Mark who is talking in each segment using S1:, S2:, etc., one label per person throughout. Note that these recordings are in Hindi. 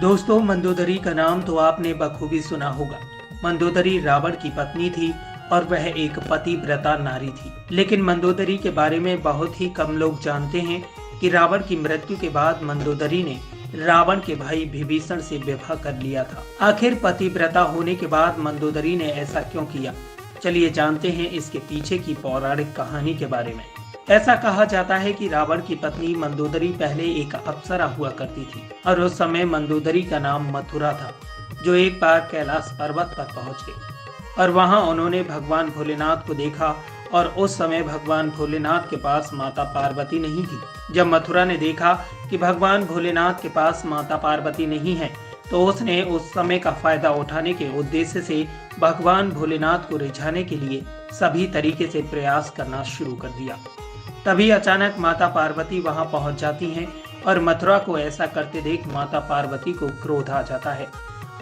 S1: दोस्तों, मंदोदरी का नाम तो आपने बखूबी सुना होगा। मंदोदरी रावण की पत्नी थी और वह एक पतिव्रता नारी थी। लेकिन मंदोदरी के बारे में बहुत ही कम लोग जानते हैं कि रावण की मृत्यु के बाद मंदोदरी ने रावण के भाई विभीषण से विवाह कर लिया था। आखिर पतिव्रता होने के बाद मंदोदरी ने ऐसा क्यों किया? चलिए जानते हैं इसके पीछे की पौराणिक कहानी के बारे में। ऐसा कहा जाता है कि रावण की पत्नी मंदोदरी पहले एक अप्सरा हुआ करती थी और उस समय मंदोदरी का नाम मथुरा था, जो एक बार कैलाश पर्वत पर पहुंच गई और वहां उन्होंने भगवान भोलेनाथ को देखा। और उस समय भगवान भोलेनाथ के पास माता पार्वती नहीं थी। जब मथुरा ने देखा कि भगवान भोलेनाथ के पास माता पार्वती नहीं है, तो उसने उस समय का फायदा उठाने के उद्देश्य से भगवान भोलेनाथ को रिझाने के लिए सभी तरीके से प्रयास करना शुरू कर दिया। तभी अचानक माता पार्वती वहां पहुंच जाती हैं और मथुरा को ऐसा करते देख माता पार्वती को क्रोध आ जाता है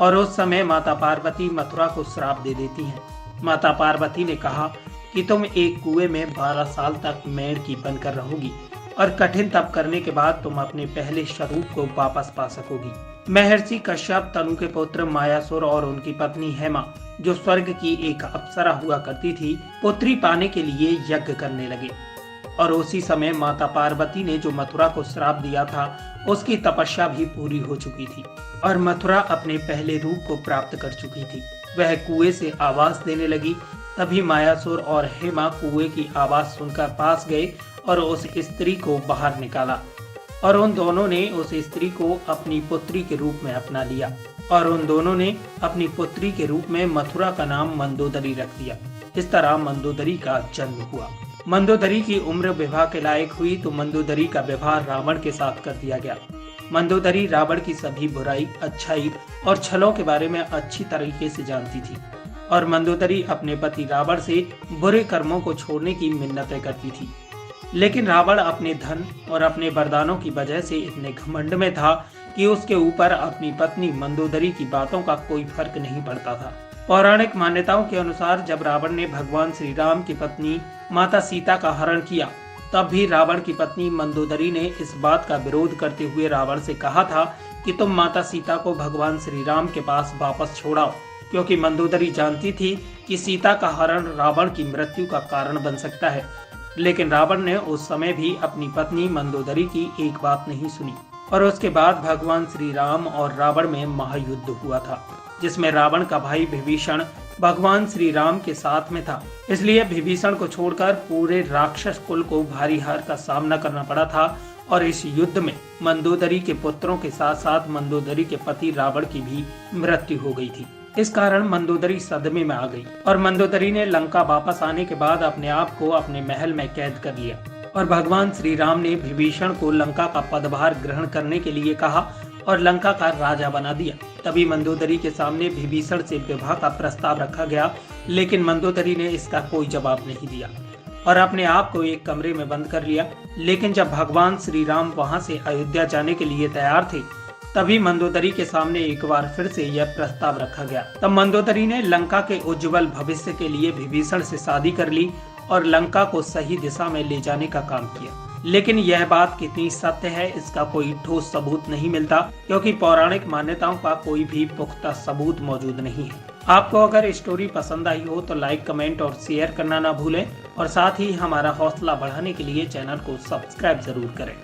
S1: और उस समय माता पार्वती मथुरा को श्राप दे देती हैं। माता पार्वती ने कहा कि तुम एक कुएं में 12 साल तक मेढ़ की बनकर रहोगी और कठिन तप करने के बाद तुम अपने पहले स्वरूप को वापस पा सकोगी। महर्षि कश्यप, तनु के पुत्र मायासुर और उनकी पत्नी हेमा, जो स्वर्ग की एक अप्सरा हुआ करती थी, पुत्री पाने के लिए यज्ञ करने लगे। और उसी समय माता पार्वती ने जो मथुरा को श्राप दिया था, उसकी तपस्या भी पूरी हो चुकी थी और मथुरा अपने पहले रूप को प्राप्त कर चुकी थी। वह कुएं से आवाज देने लगी। तभी मायासुर और हेमा कुएं की आवाज सुनकर पास गए और उस स्त्री को बाहर निकाला और उन दोनों ने उस स्त्री को अपनी पुत्री के रूप में अपना लिया और उन दोनों ने अपनी पुत्री के रूप में मथुरा का नाम मंदोदरी रख दिया। इस तरह मंदोदरी का जन्म हुआ। मंदोदरी की उम्र विवाह के लायक हुई तो मंदोदरी का विवाह रावण के साथ कर दिया गया। मंदोदरी रावण की सभी बुराई, अच्छाई और छलों के बारे में अच्छी तरीके से जानती थी और मंदोदरी अपने पति रावण से बुरे कर्मों को छोड़ने की मिन्नतें करती थी। लेकिन रावण अपने धन और अपने वरदानों की वजह से इतने घमंड में था कि उसके ऊपर अपनी पत्नी मंदोदरी की बातों का कोई फर्क नहीं पड़ता था। पौराणिक मान्यताओं के अनुसार जब रावण ने भगवान श्री राम की पत्नी माता सीता का हरण किया, तब भी रावण की पत्नी मंदोदरी ने इस बात का विरोध करते हुए रावण से कहा था कि तुम माता सीता को भगवान श्री राम के पास वापस छोड़ाओ, क्योंकि मंदोदरी जानती थी कि सीता का हरण रावण की मृत्यु का कारण बन सकता है। लेकिन रावण ने उस समय भी अपनी पत्नी मंदोदरी की एक बात नहीं सुनी और उसके बाद भगवान श्री राम और रावण में महायुद्ध हुआ था, जिसमें रावण का भाई विभीषण भगवान श्री राम के साथ में था। इसलिए विभीषण को छोड़कर पूरे राक्षस कुल को भारी हार का सामना करना पड़ा था और इस युद्ध में मंदोदरी के पुत्रों के साथ साथ मंदोदरी के पति रावण की भी मृत्यु हो गई थी। इस कारण मंदोदरी सदमे में आ गई और मंदोदरी ने लंका वापस आने के बाद अपने आप को अपने महल में कैद कर लिया और भगवान श्री राम ने विभीषण को लंका का पदभार ग्रहण करने के लिए कहा और लंका का राजा बना दिया। तभी मंदोदरी के सामने विभीषण से विवाह का प्रस्ताव रखा गया, लेकिन मंदोदरी ने इसका कोई जवाब नहीं दिया और अपने आप को एक कमरे में बंद कर लिया। लेकिन जब भगवान श्री राम वहां से अयोध्या जाने के लिए तैयार थे, तभी मंदोदरी के सामने एक बार फिर से यह प्रस्ताव रखा गया। तब मंदोदरी ने लंका के उज्जवल भविष्य के लिए विभीषण से शादी कर ली और लंका को सही दिशा में ले जाने का काम किया। लेकिन यह बात कितनी सत्य है, इसका कोई ठोस सबूत नहीं मिलता, क्योंकि पौराणिक मान्यताओं का कोई भी पुख्ता सबूत मौजूद नहीं है। आपको अगर स्टोरी पसंद आई हो तो लाइक, कमेंट और शेयर करना ना भूलें और साथ ही हमारा हौसला बढ़ाने के लिए चैनल को सब्सक्राइब जरूर करें।